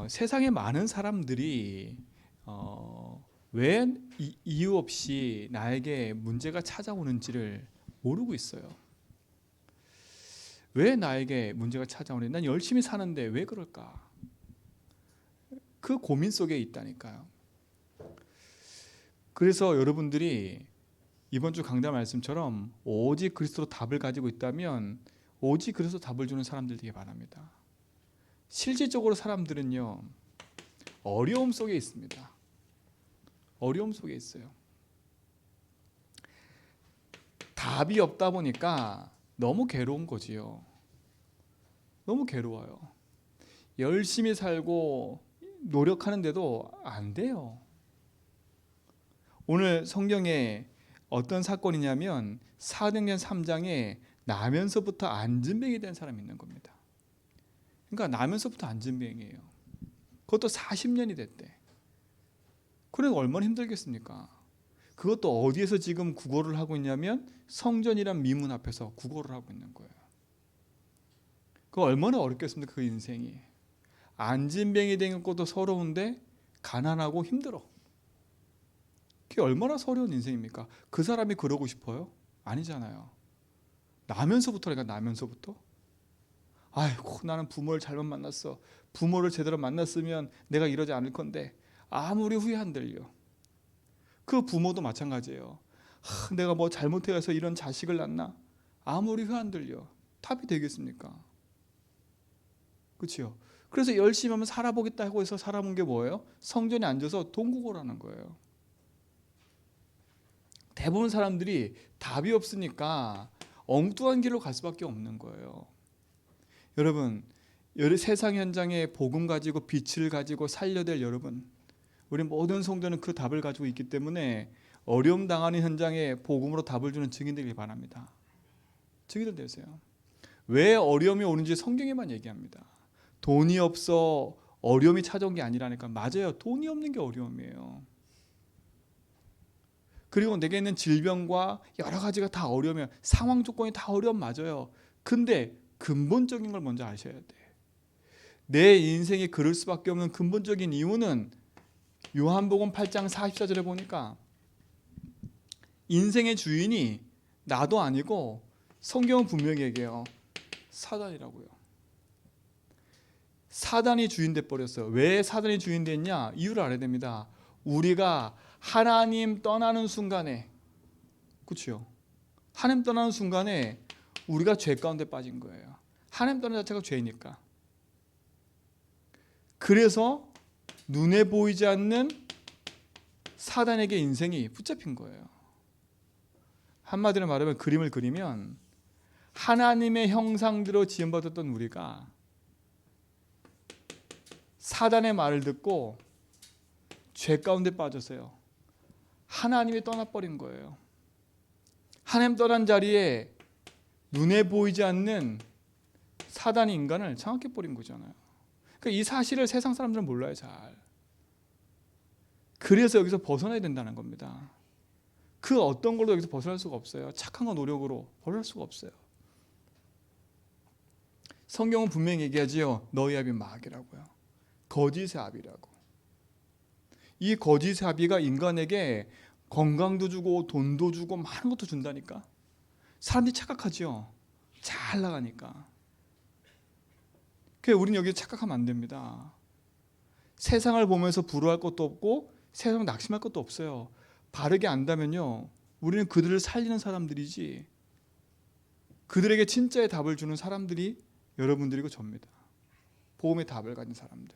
세상에 많은 사람들이 왜 이유 없이 나에게 문제가 찾아오는지를 모르고 있어요. 왜 나에게 문제가 찾아오는지, 난 열심히 사는데 왜 그럴까? 그 고민 속에 있다니까요. 그래서 여러분들이 이번 주 강단 말씀처럼 오직 그리스도로 답을 가지고 있다면 오직 그리스도 답을 주는 사람들 되기 바랍니다. 실질적으로 사람들은요, 어려움 속에 있습니다. 어려움 속에 있어요. 답이 없다 보니까 너무 괴로운 거지요. 너무 괴로워요. 열심히 살고 노력하는데도 안 돼요. 오늘 성경에 어떤 사건이냐면 사도행전 3장에 나면서부터 안진뱅이 된 사람이 있는 겁니다. 그러니까 나면서부터 안진뱅이에요. 그것도 40년이 됐대. 그러니까 얼마나 힘들겠습니까? 그것도 어디에서 지금 구걸을 하고 있냐면 성전이란 미문 앞에서 구걸을 하고 있는 거예요. 그 얼마나 어렵겠습니까? 그 인생이. 안진뱅이 된 것도 서러운데 가난하고 힘들어. 그게 얼마나 서러운 인생입니까? 그 사람이 그러고 싶어요? 아니잖아요. 나면서부터니까. 나면서부터. 아이고, 나는 부모를 잘못 만났어. 부모를 제대로 만났으면 내가 이러지 않을 건데 아무리 후회 안 들려. 그 부모도 마찬가지예요. 내가 뭐 잘못해서 이런 자식을 낳나? 아무리 후회 안 들려. 답이 되겠습니까? 그렇죠? 그래서 열심히 하면 살아보겠다 하고 해서 살아본 게 뭐예요? 성전에 앉아서 동국어라는 거예요. 대부분 사람들이 답이 없으니까 엉뚱한 길로 갈 수밖에 없는 거예요. 여러분, 세상 현장에 복음 가지고 빛을 가지고 살려될 여러분, 우리 모든 성도는 그 답을 가지고 있기 때문에 어려움 당하는 현장에 복음으로 답을 주는 증인 되길 바랍니다. 증인들 되세요. 왜 어려움이 오는지 성경에만 얘기합니다. 돈이 없어 어려움이 찾아온 게 아니라니까. 맞아요. 돈이 없는 게 어려움이에요. 그리고 내게 있는 질병과 여러 가지가 다 어려우면 상황 조건이 다 어려움 맞아요. 근데 근본적인 걸 먼저 아셔야 돼. 내 인생이 그럴 수밖에 없는 근본적인 이유는 요한복음 8장 44절에 보니까 인생의 주인이 나도 아니고 성경은 분명히 얘기해요. 사단이라고요. 사단이 주인 돼 버렸어요. 왜 사단이 주인 됐냐? 이유를 알아야 됩니다. 우리가 하나님 떠나는 순간에, 그렇죠? 하나님 떠나는 순간에 우리가 죄 가운데 빠진 거예요. 하나님 떠나는 자체가 죄니까. 그래서 눈에 보이지 않는 사단에게 인생이 붙잡힌 거예요. 한마디로 말하면, 그림을 그리면 하나님의 형상대로 지음받았던 우리가 사단의 말을 듣고 죄 가운데 빠졌어요. 하나님이 떠나버린 거예요. 하나님 떠난 자리에 눈에 보이지 않는 사단이 인간을 장악해버린 거잖아요. 그러니까 이 사실을 세상 사람들은 몰라요, 잘. 그래서 여기서 벗어나야 된다는 겁니다. 그 어떤 걸로 여기서 벗어날 수가 없어요. 착한 거 노력으로 벗어날 수가 없어요. 성경은 분명히 얘기하지요. 너희 아비 마귀라고요. 거짓의 아비라고. 이 거짓의 아비가 인간에게 건강도 주고 돈도 주고 많은 것도 준다니까. 사람들이 착각하지요. 잘 나가니까. 그래서 우리는 여기 착각하면 안 됩니다. 세상을 보면서 부러워할 것도 없고 세상을 낙심할 것도 없어요. 바르게 안다면요, 우리는 그들을 살리는 사람들이지, 그들에게 진짜의 답을 주는 사람들이 여러분들이고 접니다. 복음의 답을 가진 사람들.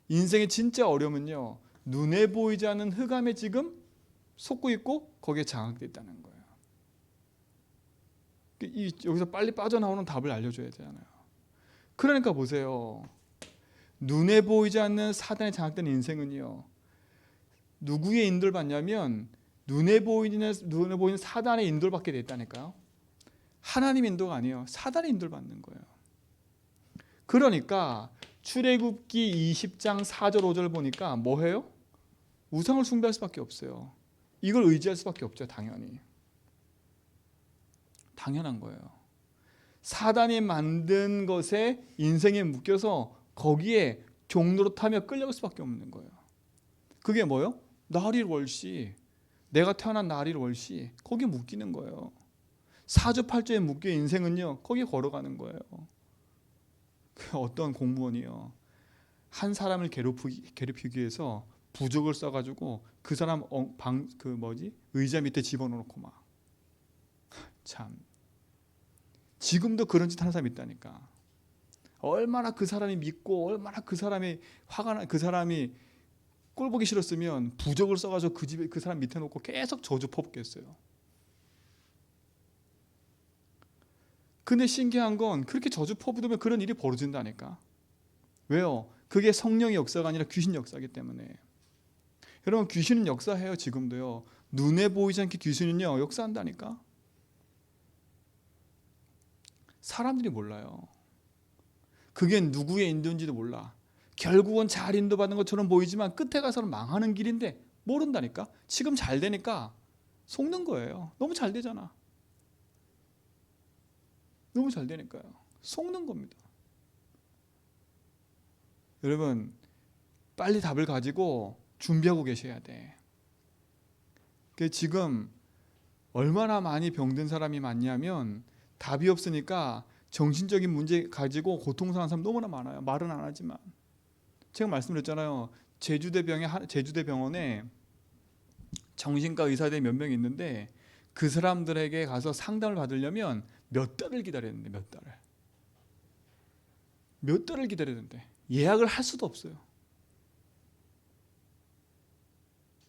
인생의 진짜 어려움은요, 눈에 보이지 않는 흑암에 지금 속고 있고 거기에 장악되어 있다는 거예요. 여기서 빨리 빠져나오는 답을 알려줘야 되잖아요. 그러니까 보세요. 눈에 보이지 않는 사단에 장악된 인생은요, 누구의 인도를 받냐면 눈에 보이는 사단의 인도를 받게 됐다니까요. 하나님의 인도가 아니에요. 사단의 인도를 받는 거예요. 그러니까 출애굽기 20장 4절 5절 보니까 뭐해요? 우상을 숭배할 수밖에 없어요. 이걸 의지할 수밖에 없죠. 당연한 거예요. 사단이 만든 것에 인생에 묶여서 거기에 종로로 타며 끌려갈 수밖에 없는 거예요. 그게 뭐예요? 나리월시, 내가 태어난 나리월시, 거기에 묶이는 거예요. 사주팔자에 묶여 인생은요, 거기에 걸어가는 거예요. 어떤 공무원이요, 한 사람을 괴롭히기 위해서 부적을 써가지고 그 사람 의자 밑에 집어넣고 막, 참, 지금도 그런 짓 하는 사람이 있다니까. 얼마나 그 사람이 믿고 얼마나 그 사람이 화가 나, 그 사람이 꼴 보기 싫었으면 부적을 써가지고 그 집에 그 사람 밑에 놓고 계속 저주 퍼붓겠어요. 근데 신기한 건 그렇게 저주 퍼붓으면 그런 일이 벌어진다니까. 왜요? 그게 성령의 역사가 아니라 귀신 역사이기 때문에. 여러분, 귀신은 역사해요. 지금도요. 눈에 보이지 않게 귀신은요, 역사한다니까. 사람들이 몰라요. 그게 누구의 인도인지도 몰라. 결국은 잘 인도받는 것처럼 보이지만 끝에 가서는 망하는 길인데 모른다니까. 지금 잘 되니까 속는 거예요. 너무 잘 되잖아. 너무 잘 되니까요. 속는 겁니다. 여러분, 빨리 답을 가지고 준비하고 계셔야 돼. 지금 얼마나 많이 병든 사람이 많냐면 답이 없으니까 정신적인 문제 가지고 고통스러운 사람 너무나 많아요. 말은 안 하지만. 제가 말씀드렸잖아요. 제주대병원에 정신과 의사들이 몇 명 있는데 그 사람들에게 가서 상담을 받으려면 몇 달을 기다려야 되는데, 몇 달을 기다려야 되는데 예약을 할 수도 없어요.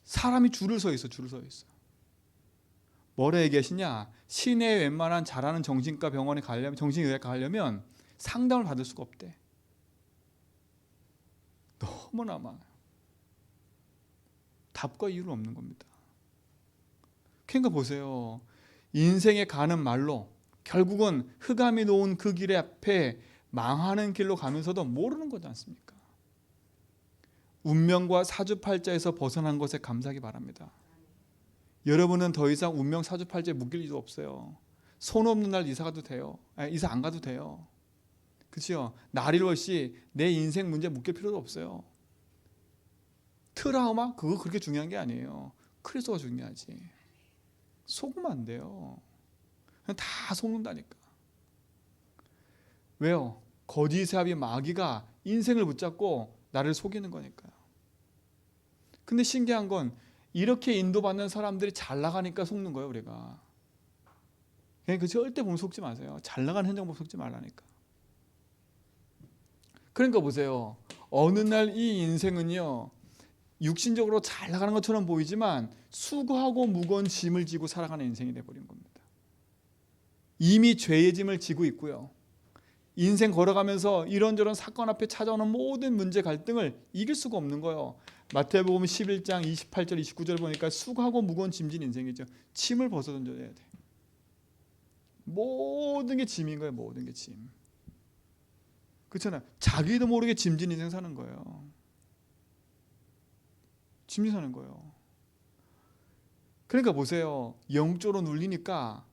사람이 줄을 서 있어. 뭐라 얘기하시냐? 시내에 웬만한 잘하는 정신과 병원에 가려면, 정신의학과 가려면 상담을 받을 수가 없대. 너무나 많아요. 답과 이유는 없는 겁니다. 그러니까 보세요. 인생에 가는 말로 결국은 흑암이 놓은 그 길의 앞에 망하는 길로 가면서도 모르는 거지 않습니까? 운명과 사주팔자에서 벗어난 것에 감사하기 바랍니다. 여러분은 더 이상 운명 사주팔자에 묶일 일도 없어요. 손 없는 날 이사 가도 돼요. 이사 안 가도 돼요. 그렇죠? 나리월시 내 인생 문제 묶일 필요도 없어요. 트라우마? 그거 그렇게 중요한 게 아니에요. 그리스도가 중요하지. 속으면 안 돼요. 그냥 다 속는다니까. 왜요? 거짓의 아비 마귀가 인생을 붙잡고 나를 속이는 거니까요. 근데 신기한 건 이렇게 인도받는 사람들이 잘 나가니까 속는 거예요, 우리가. 그러니까 절대 보면 속지 마세요. 잘 나가는 현장 보면 속지 말라니까. 그러니까 보세요. 어느 날 이 인생은요, 육신적으로 잘 나가는 것처럼 보이지만 수고하고 무거운 짐을 지고 살아가는 인생이 돼버린 겁니다. 이미 죄의 짐을 지고 있고요. 인생 걸어가면서 이런저런 사건 앞에 찾아오는 모든 문제 갈등을 이길 수가 없는 거예요. 마태복음 11장 28절 29절 보니까 수고하고 무거운 짐진 인생이죠. 짐을 벗어 던져야 돼. 모든 게 짐인 거예요. 모든 게 짐. 그렇잖아요. 자기도 모르게 짐진 인생 사는 거예요. 짐진 사는 거예요. 그러니까 보세요. 영적으로 눌리니까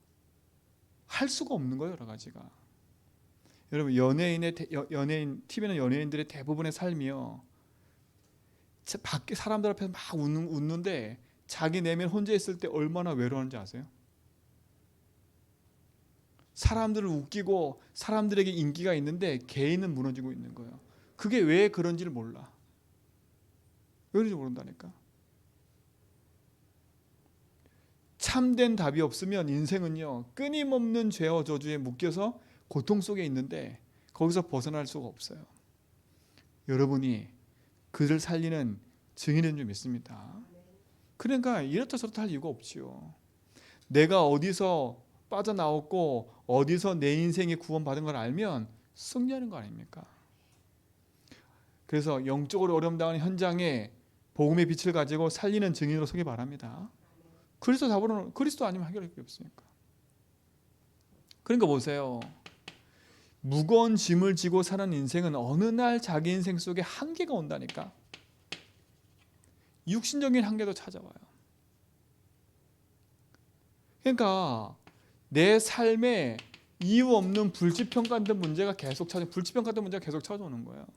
할 수가 없는 거예요. 여러 가지가. 여러분, TV는 연예인들의 대부분의 삶이요, 밖에 사람들 앞에서 막 웃는데 자기 내면 혼자 있을 때 얼마나 외로운지 아세요? 사람들을 웃기고 사람들에게 인기가 있는데 개인은 무너지고 있는 거예요. 그게 왜 그런지를 몰라. 왜 그런지 모른다니까. 참된 답이 없으면 인생은요, 끊임없는 죄와 저주에 묶여서 고통 속에 있는데 거기서 벗어날 수가 없어요. 여러분이 그를 살리는 증인인 줄 믿습니다. 그러니까 이렇다 저렇다 할 이유가 없지요. 내가 어디서 빠져나왔고 어디서 내 인생이 구원받은 걸 알면 승리하는 거 아닙니까? 그래서 영적으로 어려움 당하는 현장에 복음의 빛을 가지고 살리는 증인으로 서기 바랍니다. 그리스도 답으로는 그리스도 아니면 해결할 게 없으니까. 그러니까 보세요. 무거운 짐을 지고 사는 인생은 어느 날 자기 인생 속에 한계가 온다니까. 육신적인 한계도 찾아와요. 그러니까 내 삶에 이유 없는 불치평가 같은 문제가 계속 찾아오는 거예요.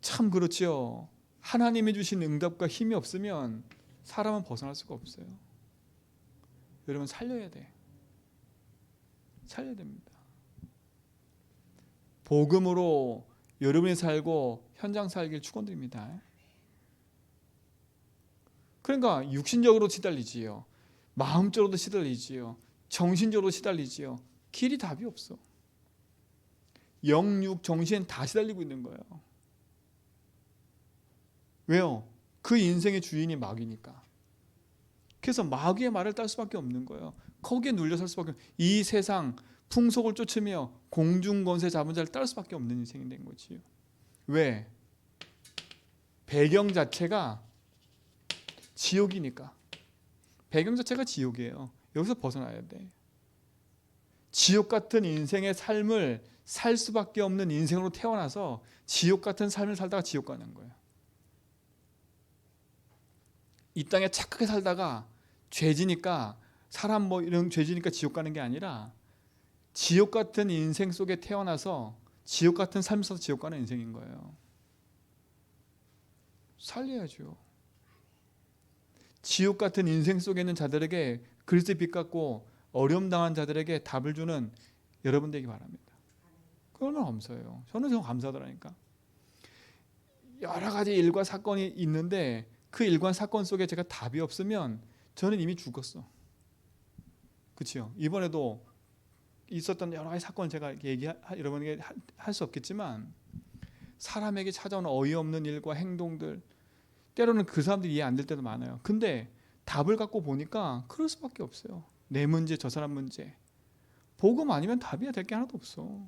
참 그렇지요. 하나님이 주신 응답과 힘이 없으면 사람은 벗어날 수가 없어요. 여러분 살려야 돼. 살려야 됩니다. 복음으로 여러분이 살고 현장 살길 축원드립니다. 그러니까 육신적으로 시달리지요. 마음적으로도 시달리지요. 정신적으로 시달리지요. 길이 답이 없어. 영육 정신 다 시달리고 있는 거예요. 왜요? 그 인생의 주인이 마귀니까. 그래서 마귀의 말을 딸 수밖에 없는 거예요. 거기에 눌려 살 수밖에 없는, 이 세상 풍속을 쫓으며 공중권세 잡은 자를 따를 수밖에 없는 인생이 된 거지요. 왜? 배경 자체가 지옥이니까. 배경 자체가 지옥이에요. 여기서 벗어나야 돼. 지옥 같은 인생의 삶을 살 수밖에 없는 인생으로 태어나서 지옥 같은 삶을 살다가 지옥 가는 거예요. 이 땅에 착하게 살다가 죄지니까, 사람 뭐 이런 죄지니까 지옥 가는 게 아니라 지옥 같은 인생 속에 태어나서 지옥 같은 삶을 살아서 지옥 가는 인생인 거예요. 살려야죠. 지옥 같은 인생 속에 있는 자들에게, 그리스도의 빛 같고 어려움 당한 자들에게 답을 주는 여러분 되기 바랍니다. 그 얼마나 감사해요. 저는 정말 감사하더라니까. 여러 가지 일과 사건이 있는데 그 일과 사건 속에 제가 답이 없으면 저는 이미 죽었어. 그렇죠? 이번에도 있었던 여러 가지 사건을 제가 여러분에게 할 수 없겠지만, 사람에게 찾아오는 어이없는 일과 행동들, 때로는 그 사람들이 이해 안 될 때도 많아요. 근데 답을 갖고 보니까 그럴 수밖에 없어요. 내 문제, 저 사람 문제. 복음 아니면 답이 될 게 하나도 없어.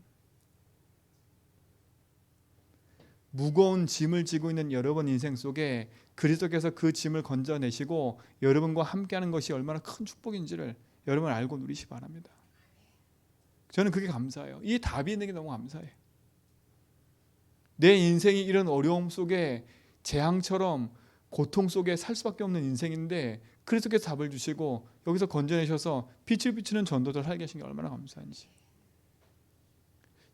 무거운 짐을 지고 있는 여러분 인생 속에 그리스도께서 그 짐을 건져내시고 여러분과 함께하는 것이 얼마나 큰 축복인지를 여러분 알고 누리시기 바랍니다. 저는 그게 감사해요. 이 답이 있는 게 너무 감사해요. 내 인생이 이런 어려움 속에 재앙처럼 고통 속에 살 수밖에 없는 인생인데 그리스도께서 답을 주시고 여기서 건져내셔서 빛을 비추는 전도자를 살게 하신 게 얼마나 감사한지.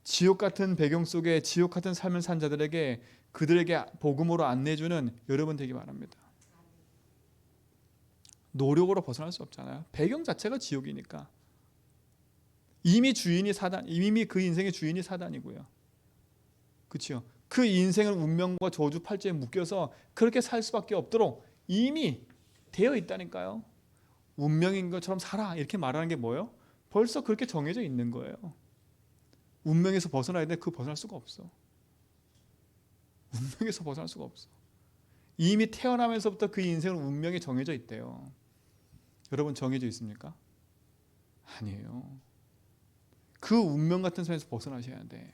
지옥 같은 배경 속에 지옥 같은 삶을 산 자들에게 그들에게 복음으로 안내해주는 여러분 되기 바랍니다. 노력으로 벗어날 수 없잖아요. 배경 자체가 지옥이니까. 이미 주인이 사단, 이미 그 인생의 주인이 사단이고요. 그렇죠? 그 인생을 운명과 저주 팔찌에 묶여서 그렇게 살 수밖에 없도록 이미 되어 있다니까요. 운명인 것처럼 살아 이렇게 말하는 게 뭐예요? 벌써 그렇게 정해져 있는 거예요. 운명에서 벗어나야 돼. 그 벗어날 수가 없어. 운명에서 벗어날 수가 없어. 이미 태어나면서부터 그 인생은 운명이 정해져 있대요. 여러분 정해져 있습니까? 아니에요. 그 운명 같은 삶에서 벗어나셔야 돼.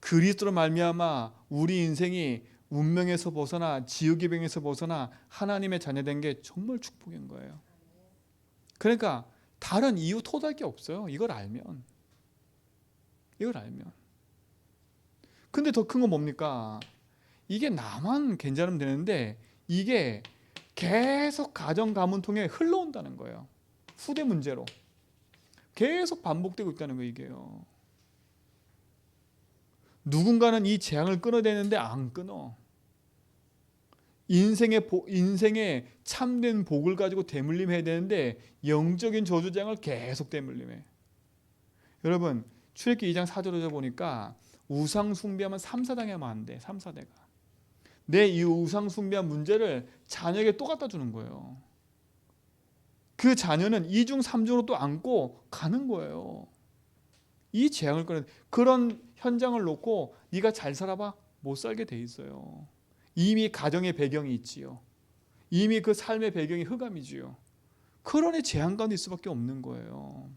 그리스도로 말미암아 우리 인생이 운명에서 벗어나 지옥의 병에서 벗어나 하나님의 자녀된 게 정말 축복인 거예요. 그러니까 다른 이유 토대할 게 없어요. 이걸 알면. 근데 더 큰 건 뭡니까? 이게 나만 괜찮으면 되는데 이게 계속 가정 가문 통해 흘러온다는 거예요. 후대 문제로. 계속 반복되고 있다는 거 이게요. 누군가는 이 재앙을 끊어내는데 안 끊어. 인생의 참된 복을 가지고 대물림해야 되는데 영적인 저주장을 계속 대물림해. 여러분 출애굽기 2장 4절에 보니까 우상 숭배하면 3, 4당하면 안 돼. 3, 4대가. 내 이 우상 숭배한 문제를 자녀에게 또 갖다 주는 거예요. 그 자녀는 2중 3중으로 또 안고 가는 거예요. 이 재앙을 끊는 그런 현장을 놓고 네가 잘 살아봐? 못 살게 돼 있어요. 이미 가정의 배경이 있지요. 이미 그 삶의 배경이 흑암이지요. 그러니 재앙 가운데 있을 수밖에 없는 거예요.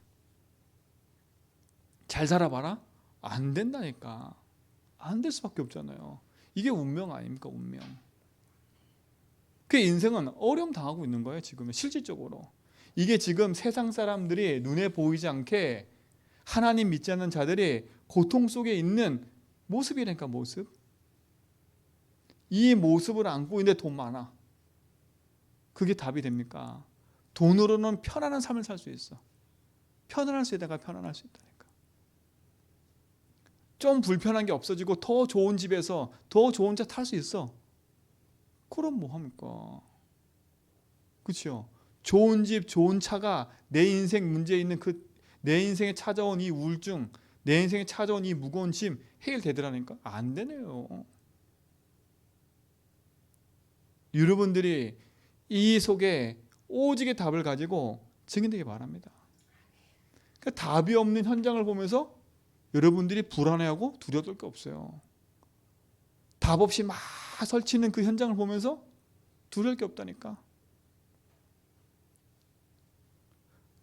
잘 살아봐라? 안 된다니까. 안 될 수밖에 없잖아요. 이게 운명 아닙니까? 운명. 그 인생은 어려움 당하고 있는 거예요. 지금 실질적으로. 이게 지금 세상 사람들이 눈에 보이지 않게 하나님 믿지 않는 자들이 고통 속에 있는 모습이라니까. 모습. 이 모습을 안고 있는데 돈 많아. 그게 답이 됩니까? 돈으로는 편안한 삶을 살 수 있어. 편안할 수 있다가 편안할 수 있다니까. 좀 불편한 게 없어지고 더 좋은 집에서 더 좋은 차 탈 수 있어. 그럼 뭐 합니까? 그렇죠? 좋은 집, 좋은 차가 내 인생 문제에 있는 내 인생에 찾아온 이 우울증, 내 인생에 찾아온 이 무거운 짐 해결되더라니까? 안 되네요. 여러분들이 이 속에 오직의 답을 가지고 증인되기 바랍니다. 그러니까 답이 없는 현장을 보면서 여러분들이 불안해하고 두려울 게 없어요. 답 없이 막 설치는 그 현장을 보면서 두려울 게 없다니까.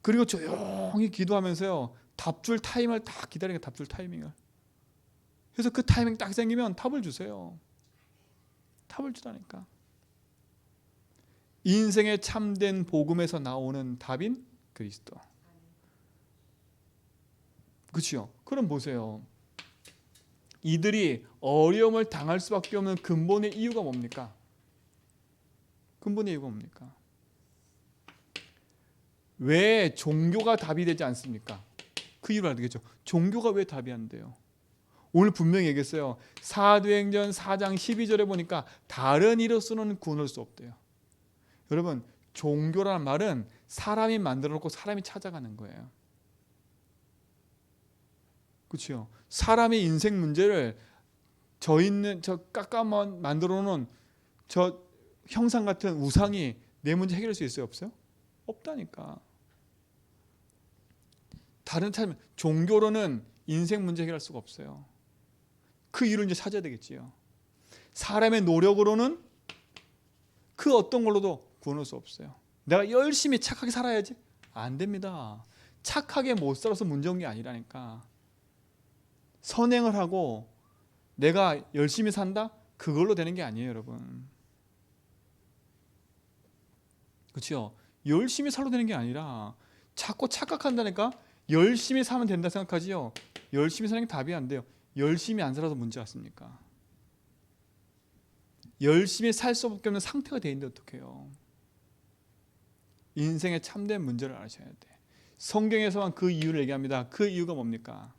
그리고 조용히 기도하면서요, 답줄 타임을 딱 기다리는 거예요. 답줄 타이밍을. 그래서 그 타이밍 딱 생기면 답을 주세요. 답을 주다니까. 인생의 참된 복음에서 나오는 답인 그리스도. 그렇죠? 그럼 보세요. 이들이 어려움을 당할 수밖에 없는 근본의 이유가 뭡니까? 근본의 이유가 뭡니까? 왜 종교가 답이 되지 않습니까? 그 이유를 알겠죠. 종교가 왜 답이 안 돼요? 오늘 분명히 얘기했어요. 사도행전 4장 12절에 보니까 다른 이로서는 구원할 수 없대요. 여러분, 종교라는 말은 사람이 만들어 놓고 사람이 찾아가는 거예요. 그렇죠? 사람의 인생 문제를 저 깎아만 만들어 놓은 저 형상 같은 우상이 내 문제 해결할 수 있어요? 없어요? 없다니까. 다른 차면 종교로는 인생 문제 해결할 수가 없어요. 그 이유를 이제 찾아야 되겠지요. 사람의 노력으로는 그 어떤 걸로도 구원할 수 없어요. 내가 열심히 착하게 살아야지? 안 됩니다. 착하게 못 살아서 문제인 게 아니라니까. 선행을 하고 내가 열심히 산다? 그걸로 되는 게 아니에요, 여러분. 그렇죠? 열심히 살로 되는 게 아니라 자꾸 착각한다니까. 열심히 사면 된다 생각하지요. 열심히 사는 게 답이 안 돼요. 열심히 안 살아서 문제 같습니까? 열심히 살 수밖에 없는 상태가 돼 있는데 어떡해요? 인생의 참된 문제를 아셔야 돼. 성경에서만 그 이유를 얘기합니다. 그 이유가 뭡니까?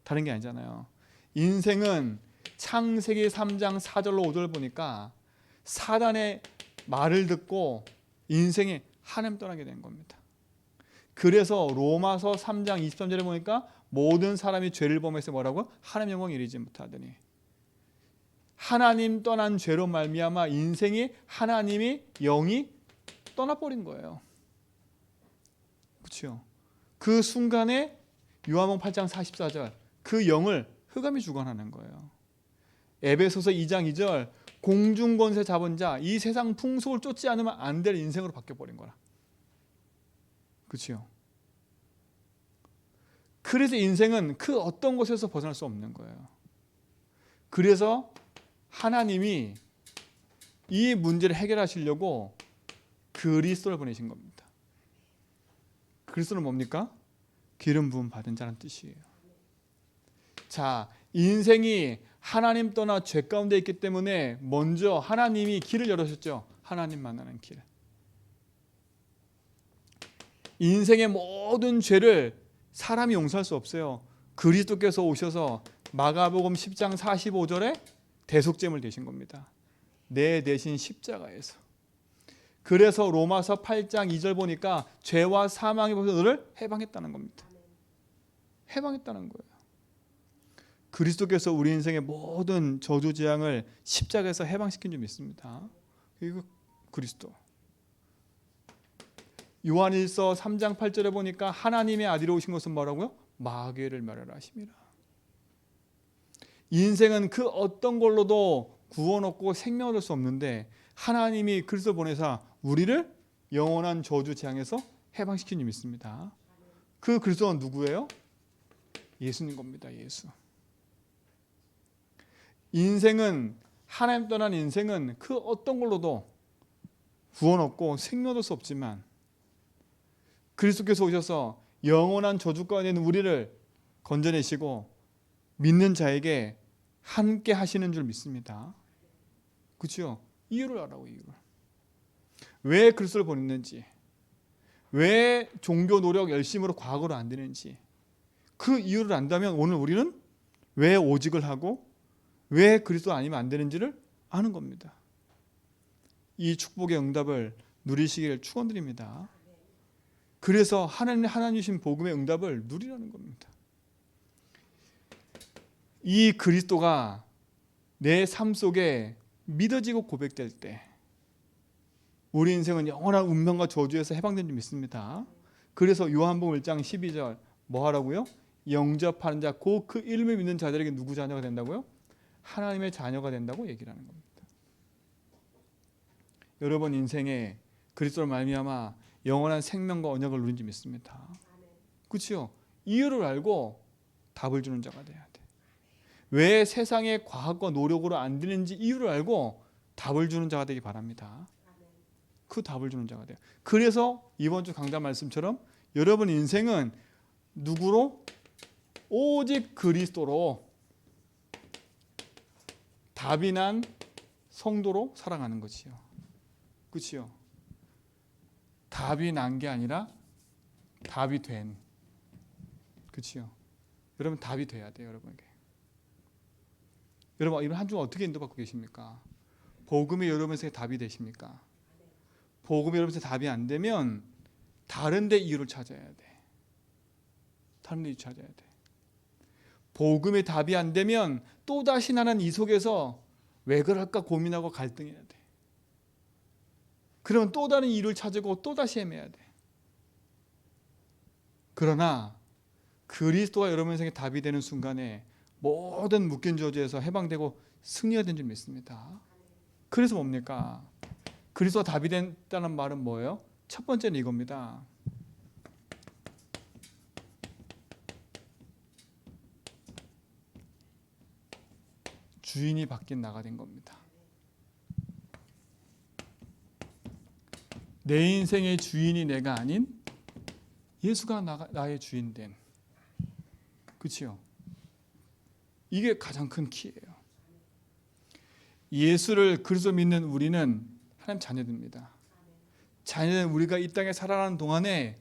다른 게 아니잖아요. 인생은 창세기 3장 4절로 5절 보니까 사단의 말을 듣고 인생이 하나님 떠나게 된 겁니다. 그래서 로마서 3장 23절에 보니까 모든 사람이 죄를 범해서 뭐라고? 하나님 영광 이르지 못하더니, 하나님 떠난 죄로 말미암아 인생이 하나님이 영이 떠나버린 거예요. 그렇죠? 그 순간에 요한복음 8장 44절 그 영을 흑암이 주관하는 거예요. 에베소서 2장 2절 공중권세 잡은 자 이 세상 풍속을 쫓지 않으면 안 될 인생으로 바뀌어버린 거라. 그렇죠? 그래서 인생은 그 어떤 곳에서 벗어날 수 없는 거예요. 그래서 하나님이 이 문제를 해결하시려고 그리스도를 보내신 겁니다. 그리스도는 뭡니까? 기름 부음 받은 자라는 뜻이에요. 자, 인생이 하나님 떠나 죄 가운데 있기 때문에 먼저 하나님이 길을 열어주셨죠. 하나님 만나는 길. 인생의 모든 죄를 사람이 용서할 수 없어요. 그리스도께서 오셔서 마가복음 10장 45절에 대속제물 되신 겁니다. 내 대신 십자가에서. 그래서 로마서 8장 2절 보니까 죄와 사망의 법에서 너를 해방했다는 겁니다. 해방했다는 거예요. 그리스도께서 우리 인생의 모든 저주 재앙을 십자가에서 해방시킨 줄 믿습니다. 이거 그리스도. 요한일서 3장 8절에 보니까 하나님의 아들이 오신 것은 뭐라고요? 마귀를 멸하라 하심이라. 인생은 그 어떤 걸로도 구원 얻고 생명 얻을 수 없는데 하나님이 그리스도 보내사 우리를 영원한 저주 재앙에서 해방시킨 줄 믿습니다. 그 그리스도는 누구예요? 예수님 겁니다. 예수. 인생은 하나님 떠난 인생은 그 어떤 걸로도 구원 얻고 생명 얻을 수 없지만 그리스도께서 오셔서 영원한 저주 가운데 있는 우리를 건져내시고 믿는 자에게 함께 하시는 줄 믿습니다. 그렇죠? 이유를 알아요. 이유를. 왜 그리스도를 보냈는지, 왜 종교 노력 열심으로 과거로 안 되는지 그 이유를 안다면 오늘 우리는 왜 오직을 하고 왜 그리스도 아니면 안 되는지를 아는 겁니다. 이 축복의 응답을 누리시길 축원드립니다. 그래서 하나님 주신 복음의 응답을 누리라는 겁니다. 이 그리스도가 내 삶 속에 믿어지고 고백될 때 우리 인생은 영원한 운명과 저주에서 해방된 줄 믿습니다. 그래서 요한복음 1장 12절 뭐 하라고요? 영접하는 자 곧 그 이름을 믿는 자들에게 누구 자녀가 된다고요? 하나님의 자녀가 된다고 얘기를 하는 겁니다. 여러분 인생에 그리스도로 말미암아 영원한 생명과 언약을 누린 줄 믿습니다. 그렇죠? 이유를 알고 답을 주는 자가 돼야 돼. 왜 세상의 과학과 노력으로 안 되는지 이유를 알고 답을 주는 자가 되기 바랍니다. 그 답을 주는 자가 돼요. 그래서 이번 주 강단 말씀처럼 여러분 인생은 누구로? 오직 그리스도로 답이 난 성도로 살아가는 것이요. 그렇지요? 답이 난 게 아니라 답이 된. 그렇지요? 여러분 답이 돼야 돼요, 여러분에게. 여러분 이번 한 주간 어떻게 인도받고 계십니까? 복음이 여러분에게 답이 되십니까? 복음이 여러분에게 답이 안 되면 다른 데 이유를 찾아야 돼. 다른 데 이유 찾아야 돼. 복음의 답이 안 되면 또다시 나는 이 속에서 왜 그럴까 고민하고 갈등해야 돼. 그러면 또 다른 이유를 찾고 또다시 헤매야 돼. 그러나 그리스도가 여러분 인생에 답이 되는 순간에 모든 묶인 저주에서 해방되고 승리가 된 줄 믿습니다. 그래서 뭡니까? 그리스도가 답이 된다는 말은 뭐예요? 첫 번째는 이겁니다. 주인이 바뀐 나가 된 겁니다. 내 인생의 주인이 내가 아닌 예수가 나의 주인 된. 그렇죠? 이게 가장 큰 키예요. 예수를 그리스도 믿는 우리는 하나님 자녀들입니다. 자녀는 우리가 이 땅에 살아가는 동안에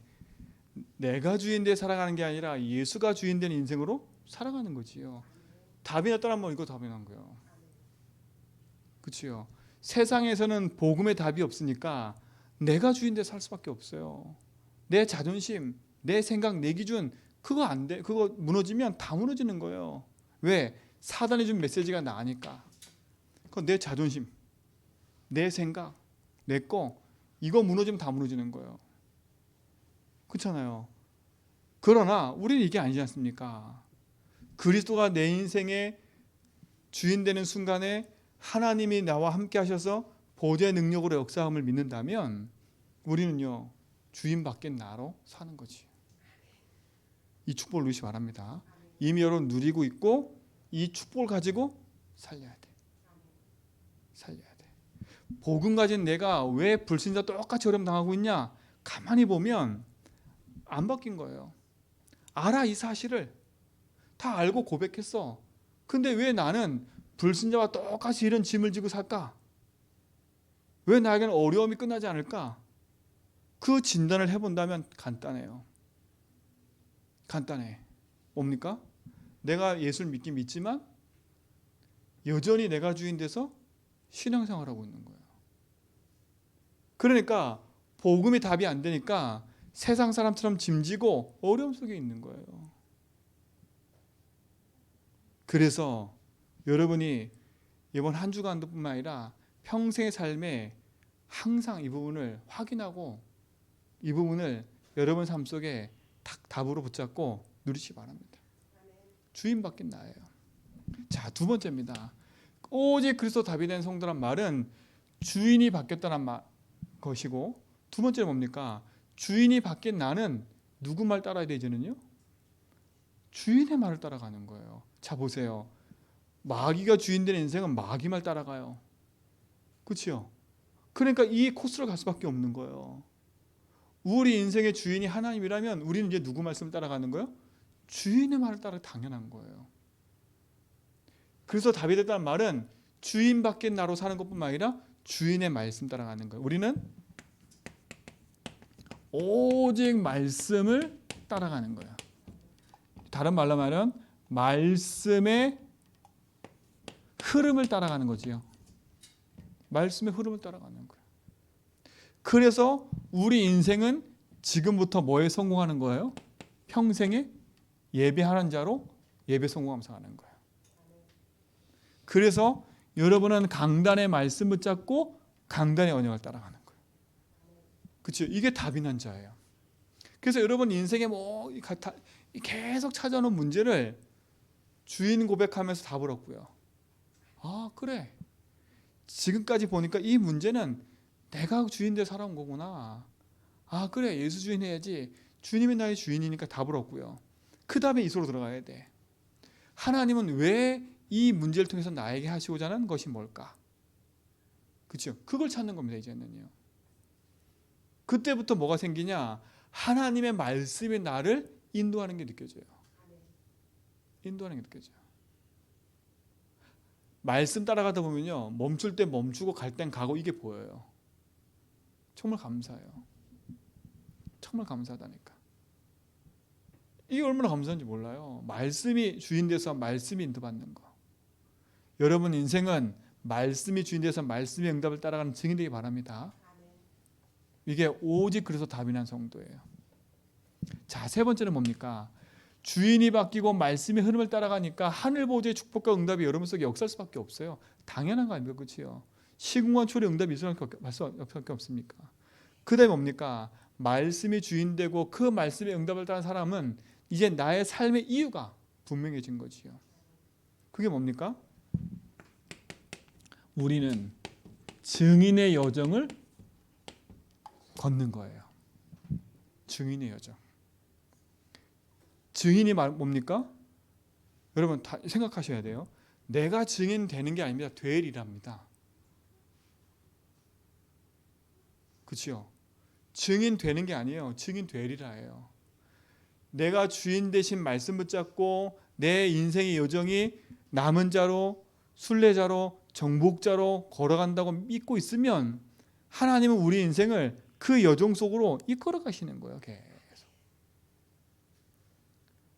내가 주인 돼 살아가는 게 아니라 예수가 주인 된 인생으로 살아가는 거지요. 답이 났다면 이거 답이 난 거예요. 그렇죠? 세상에서는 복음의 답이 없으니까 내가 주인 돼 살 수밖에 없어요. 내 자존심, 내 생각, 내 기준 그거 안 돼. 그거 무너지면 다 무너지는 거예요. 왜? 사단이 준 메시지가 나으니까. 그건 내 자존심, 내 생각, 내 거 이거 무너지면 다 무너지는 거예요. 그렇잖아요. 그러나 우리는 이게 아니지 않습니까? 그리스도가 내 인생의 주인 되는 순간에 하나님이 나와 함께 하셔서 보좌의 능력으로 역사함을 믿는다면 우리는요 주인 바뀐 나로 사는 거지. 이 축복을 누리시기 바랍니다. 이미 여러분 누리고 있고 이 축복을 가지고 살려야 돼. 살려야 돼. 복음 가진 내가 왜 불신자 똑같이 어려움 당하고 있냐? 가만히 보면 안 바뀐 거예요. 알아 이 사실을 다 알고 고백했어. 근데 왜 나는 불신자와 똑같이 이런 짐을 지고 살까? 왜 나에게는 어려움이 끝나지 않을까? 그 진단을 해본다면 간단해요. 간단해. 뭡니까? 내가 예수를 믿긴 믿지만 여전히 내가 주인 돼서 신앙생활하고 있는 거예요. 그러니까 복음이 답이 안 되니까 세상 사람처럼 짐지고 어려움 속에 있는 거예요. 그래서 여러분이 이번 한 주간뿐만 아니라 평생의 삶에 항상 이 부분을 확인하고 이 부분을 여러분 삶 속에 답으로 붙잡고 누리시기 바랍니다. 주인 바뀐 나예요. 자, 두 번째입니다. 오직 그리스도 답이 된 성도란 말은 주인이 바뀌었다는 것이고 두 번째는 뭡니까? 주인이 바뀐 나는 누구 말 따라야 돼 이제는요? 주인의 말을 따라가는 거예요. 자 보세요. 마귀가 주인 된 인생은 마귀 말 따라가요. 그렇죠? 그러니까 이 코스를 갈 수밖에 없는 거예요. 우리 인생의 주인이 하나님이라면 우리는 이제 누구 말씀을 따라가는 거예요? 주인의 말을 따라 당연한 거예요. 그래서 답이 됐다는 말은 주인 바뀐 나로 사는 것뿐만 아니라 주인의 말씀 따라가는 거예요. 우리는 오직 말씀을 따라가는 거예요. 다른 말로 말하면 말씀의 흐름을 따라가는 거지요. 말씀의 흐름을 따라가는 거예요. 그래서 우리 인생은 지금부터 뭐에 성공하는 거예요? 평생에 예배하는 자로 예배 성공하면서 하는 거예요. 그래서 여러분은 강단의 말씀 붙잡고 강단의 언약을 따라가는 거예요. 그렇죠? 이게 답이 난 자예요. 그래서 여러분 인생에 뭐 계속 찾아오는 문제를 주인 고백하면서 답을 얻고요. 아, 그래. 지금까지 보니까 이 문제는 내가 주인 돼 살아온 거구나. 아, 그래. 예수 주인 해야지. 주님이 나의 주인이니까 답을 얻고요. 그 다음에 이소로 들어가야 돼. 하나님은 왜 이 문제를 통해서 나에게 하시고자 하는 것이 뭘까? 그렇죠? 그걸 찾는 겁니다. 이제는요. 그때부터 뭐가 생기냐? 하나님의 말씀이 나를 인도하는 게 느껴져요. 인도하는 게 느껴져요. 말씀 따라가다 보면요, 멈출 때 멈추고 갈 땐 가고 이게 보여요. 정말 감사해요. 정말 감사하다니까. 이게 얼마나 감사한지 몰라요. 말씀이 주인 돼서 말씀이 인도받는 거. 여러분 인생은 말씀이 주인 돼서 말씀의 응답을 따라가는 증인 되기 바랍니다. 이게 오직 그래서 답이 난 성도예요. 자, 세 번째는 뭡니까? 주인이 바뀌고 말씀의 흐름을 따라가니까 하늘 보좌의 축복과 응답이 여러분 속에 역사할 수밖에 없어요. 당연한 거 아닙니까? 그렇지요? 시공간 초래 응답이 있을 수밖에 없습니까? 그 다음에 뭡니까? 말씀이 주인 되고 그 말씀의 응답을 따른 사람은 이제 나의 삶의 이유가 분명해진 거지요. 그게 뭡니까? 우리는 증인의 여정을 걷는 거예요. 증인의 여정. 증인이 뭡니까? 여러분 다 생각하셔야 돼요. 내가 증인 되는 게 아닙니다. 되리랍니다. 그렇죠? 증인 되는 게 아니에요. 증인 되리라예요. 내가 주인 대신 말씀 붙잡고 내 인생의 여정이 남은 자로 순례자로 정복자로 걸어간다고 믿고 있으면 하나님은 우리 인생을 그 여정 속으로 이끌어 가시는 거예요. 계속.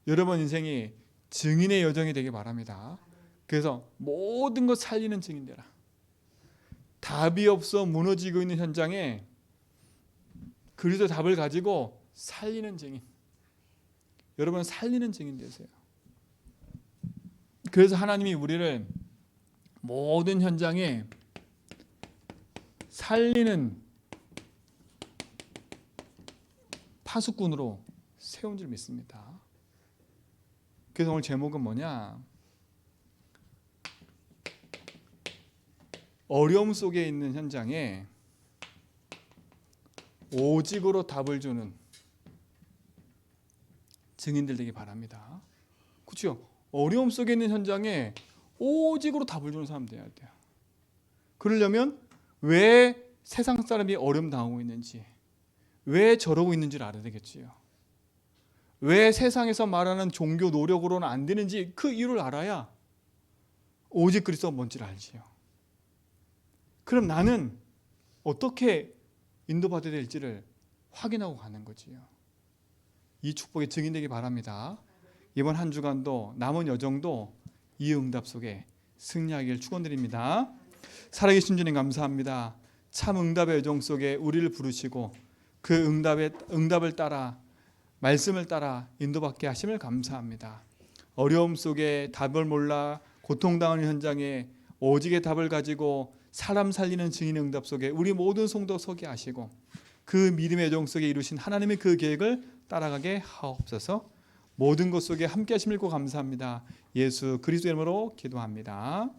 여러분 인생이 증인의 여정이 되길 바랍니다. 그래서 모든 것 살리는 증인 되라. 답이 없어 무너지고 있는 현장에 그리스도의 답을 가지고 살리는 증인. 여러분 살리는 증인 되세요. 그래서 하나님이 우리를 모든 현장에 살리는 파수꾼으로 세운 줄 믿습니다. 그래서 오늘 제목은 뭐냐? 어려움 속에 있는 현장에 오직으로 답을 주는 증인들 되기 바랍니다. 그렇죠? 어려움 속에 있는 현장에 오직으로 답을 주는 사람 돼야 돼요. 그러려면 왜 세상 사람이 어려움 당하고 있는지, 왜 저러고 있는지를 알아야 되겠지요. 왜 세상에서 말하는 종교 노력으로는 안 되는지 그 이유를 알아야 오직 그리스도가 뭔지를 알지요. 그럼 나는 어떻게 인도받아야 될지를 확인하고 가는 거지요. 이 축복의 증인되기 바랍니다. 이번 한 주간도 남은 여정도 이 응답 속에 승리하기를 축원드립니다. 살아계신 주님 감사합니다. 참 응답의 여정 속에 우리를 부르시고 그 응답을 따라 말씀을 따라 인도받게 하심을 감사합니다. 어려움 속에 답을 몰라 고통당하는 현장에 오직의 답을 가지고 사람 살리는 증인의 응답 속에 우리 모든 성도 서게 하시고 그 믿음의 여정 속에 이루신 하나님의 그 계획을 따라가게 하옵소서. 모든 것 속에 함께 하심을 감사합니다. 예수 그리스도의 이름으로 기도합니다.